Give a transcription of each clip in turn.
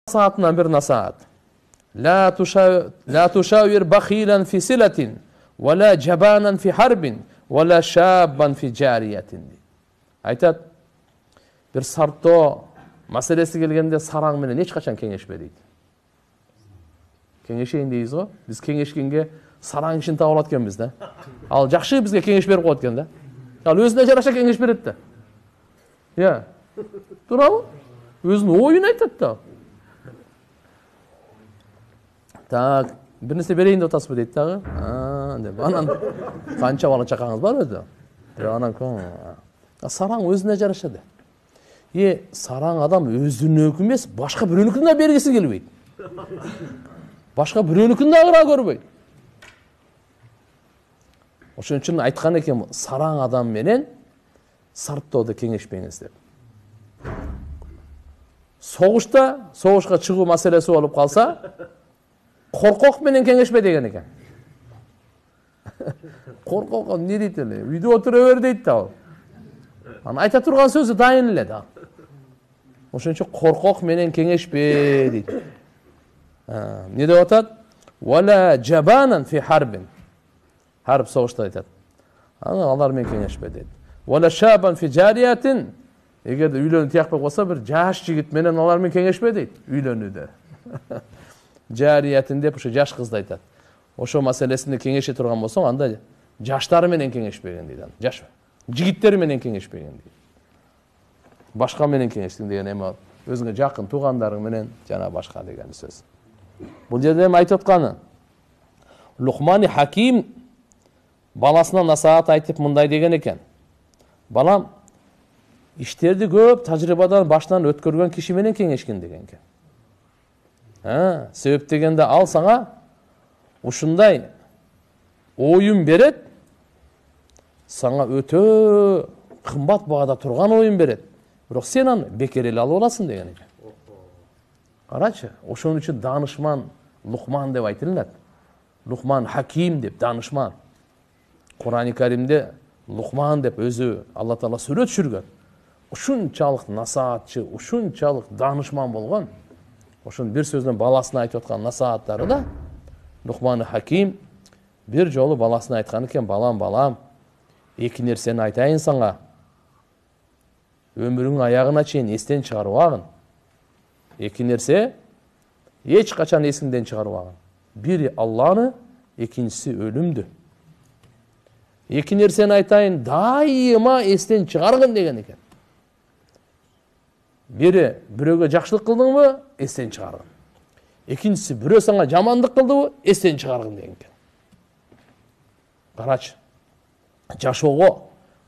Saatından bir nasihat. La tuşavir bakhilan fi silatin ve la cebanan fi harbin ve la şabban fi cariyetin. Aytat, bir sarto masalesi gelgende sarang menen hiç kaçan kengешпе дейт. Кеңешейин дейбиз го. Биз кеңешкенге сараң ишин таап алат экенбиз да. Ал жакшы бизге кеңеш берип коет экен да. Ал өзүнө жараша кеңеш берет да. Я. Туурабы? Өзүнүн оюн айтат да. Так, bir нәрсе берейин деп атасызбы дейт дагы. Деп анан канча бала чакаңыз бар өзү? Деп анан сараң өзүнө жараша да. Сараң адам өзүнүкү эмес, башка бирөөнүкүн да бергиси келбейт. Башка бирөөнүкүн да кыра көрбөйт. Ошон үчүн айткан экен, сараң адам менен сарттоодо кеңешпеңиз деп. Согушка чыгуу маселеси болуп калса, коркок менен кеңешпе деген экен. Коркок эмне дейт эле? Үйдө отура бер дейт да. Анан айта турган сөзү дайын эле да. Ошон үчүн коркок менен кеңешпе дейт. Не деп атат? Вала жабанан фи харбин. Харб согушта айтат. Алар менен кеңешпе дейт. Вала шабан фи жариятин. Эгерде үйлөнүп тиякпай калса, бир жаш жигит менен алар менен кеңешпе дейт. Үйлөнүүдө. Жариятин деп ошо жаш кызды айтат. Ошо маселесинде кеңеше турган болсоң, анда жаштары менен кеңешпеген дейт. Жаш жигиттери менен кеңешпеген дейт. Башка менен кеңештиң деген эме өзүңө жакын туугандарың менен жана башка деген сөз. Бул жерде эми айтып атканы Лукмани Хаким баласына насаат айтып мындай деген экен. Балам, иштерди көп тажрыйбадан башынан өткөргөн киши менен кеңешкин деген экен. Себеп дегенде ал саңа ушундай оюн берет, саңа өтө кымбат баада турган оюн берет. Бирок сен аны бекер эле алып аласың деген экен. Карачы, ошон үчүн данышман Лукман деп айтылат. Лукман Хаким деп данышман. Кур'ан-ы Каримде Лукман деп өзү Алла Таала сүрөт түшүргөн. Ушунчалык насаатчы, ушунчалык данышман болгон. Ошон бир сөздөн баласына айтып аткан насааттары да Лукман Хаким бир жолу баласына айткан экен, балам, эки нерсени айтайын сага. Өмүрүң аягына чейин эстен чыгарбагын. Эки нерсе эч качан эсиңден чыгарбагын. Бири Алланы, экинчиси өлүмдү. Эки нерсени айтайын, дайыма эстен чыгаргын деген экен. Бири бирөөгө жакшылык кылдыңбы, эстен чыгаргын. Экинчиси бирөө сага жамандык кылдыбы, эстен чыгаргын деген экен. Карачы, жашоого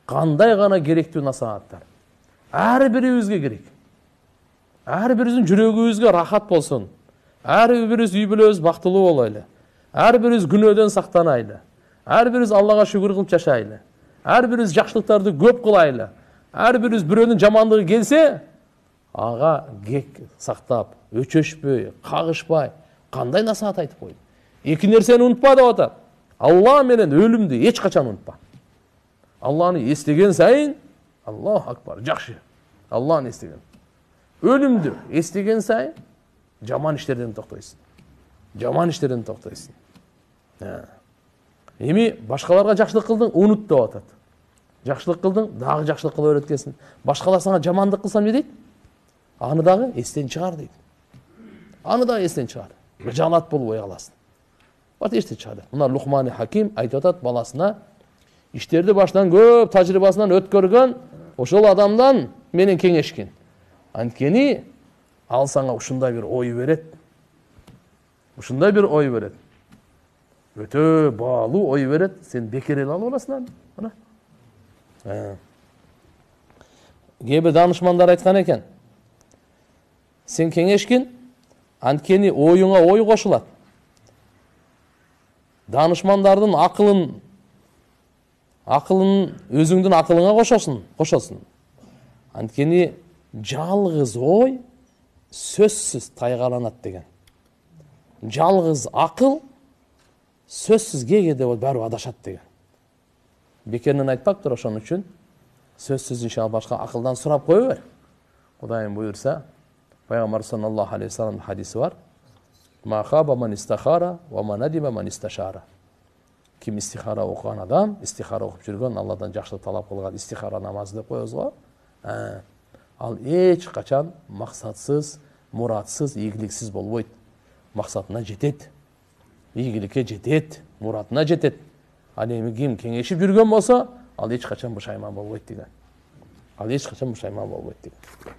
кандай гана керектүү насааттар. Ар бирибизге керек. Ар бирибиздин жүрөгүбүзгө рахат болсун. Ар бирибиз үй бүлөбүз бактылуу болойлу. Ар бирибиз күнөөдөн сактанайлы. Ар бирибиз Аллага шүгүр кылып жашайлы. Ар бирибиз жакшылыктарды көп кылайлы. Ар бирибиз бирөөнүн жамандыгы келсе, ага кек сактап, өчөшпөй, кагышпай, кандай насаат айтып койду. Эки нерсени унутпа деп атат. Алла менен өлүмдү эч качан унутпа. Алланы эстеген сайын, Аллаху акбар, жакшы. Алланы эстеген. Өлүмдү эстеген сайын жаман иштерден токтойсуң. Жаман иштерден токтойсуң. Эми башкаларга жакшылык кылдың, унут деп атат. Жакшылык кылдың, дагы жакшылык кыла өткөнсүң. Башкалар сага жамандык кылса эмне дейт? Аны дагы эстен чыгар дейт. Аны дагы эстен чыгар. Жалат болбой каласың. Бат эстен чыгар. Мына Лукман Хаким айтып атат баласына, иштерди башынан көп тажрыйбасынан өткөргөн ошол адамдан менен кеңешкин. Анткени ал сага ушундай бир ой берет. Ушундай бир ой берет. Өтө баалуу ой берет. Сен бекер эле алып аласың аны. Мына. Кээ бир данышмандар айткан экен. Сен кеңешкин, анткени оюңа ой кошулат. Данышмандардын акылын өзүңдүн акылыңа кошосуң. Анткени жалгыз ой сөзсүз тайгаланат деген. Жалгыз акыл сөзсүз кээде баары адашат деген. Бекеринен айтпаптыр, ошон үчүн сөзсүз иншалла башка акылдан сурап кое бер. Кудайым буйурса, Пайгамбар саллаллаху алейхи вассалам хадиси бар. Ма хаба ман истахара ва ма надима ман исташара. Ким истихара оқыған адам, истихара оқып жүрген, Алладан жақсылық талап қылған истихара намазы деп қоямыз ғой. Ал еш қачан мақсатсыз, мұратсыз, игіліксіз болбойды. Мақсатына жетеді, игілікке жетеді, мұратына жетеді. Ал эми ким кеңешіп жүрген болса, ал еш қачан пушайман болбойды деген. Ал еш қачан пушайман болбойды деген.